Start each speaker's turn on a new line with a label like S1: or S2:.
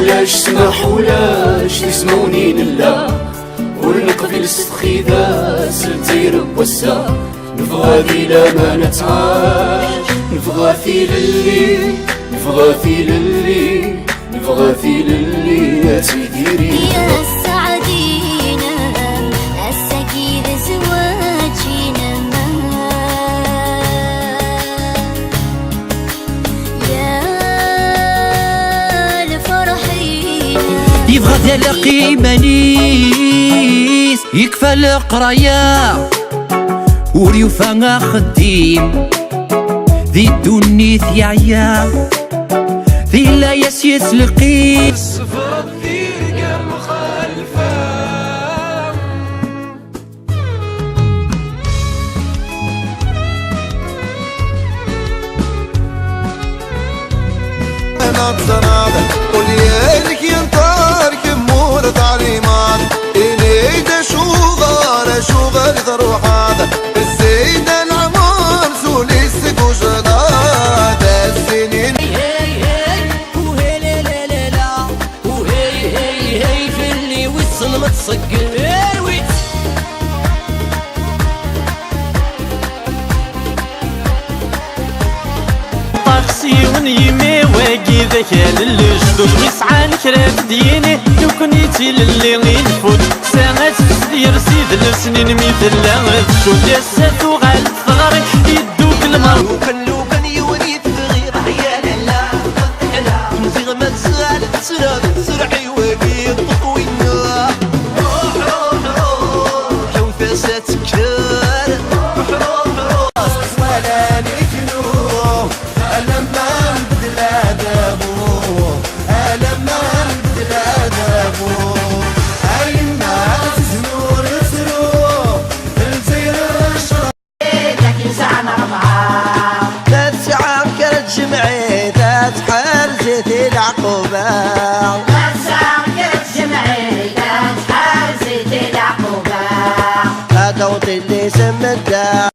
S1: ولاش سمح ولاش يسموني لله ونقبل السخي ذا سلتي وسا نبغى ذي لا ما نتعاش نبغى في للي نبغى في للي نبغى في للي تيديري
S2: يا سعدينا السكير زواجنا يا الفرحينا
S3: يبغى ديال قيمة نيس يكفى القراية وريوفا خديم ذي الدنيا ثيايا ذي لا يسيس لقيم
S1: السفرة ذيك المخالفة
S4: أنا بزنادة قول يالك ينطارك مور تعليمات إلي دا شغال ضروح هذا الزين العمار سولي السكو جداد السنين
S3: وهي لا لا لا لا وهي في اللي وصل ما تصقل
S5: طاكسي ونيمي واقي ذاك للجدود ويسعى نكرات ديني لو كنيتي للي غينفوت ساعات تسدير سيد السنين مثل تشوف ياسات وغالت ثغري يدوك المر
S4: لو كان يوريت غير عيال لا نزيغ ما تسال سرعي واقي طوينا روح روح روح وثاسات كار روح ولا نكنو لما نبدل ادابو لما نبدل ادابو اي الناس زنور زرو الزير الشرب
S2: لكن ساعنا ربعة
S4: ثلاث ساعات كانت جمعي ثلاث حرزة العقوبة هذا وطي اللي سمى الدار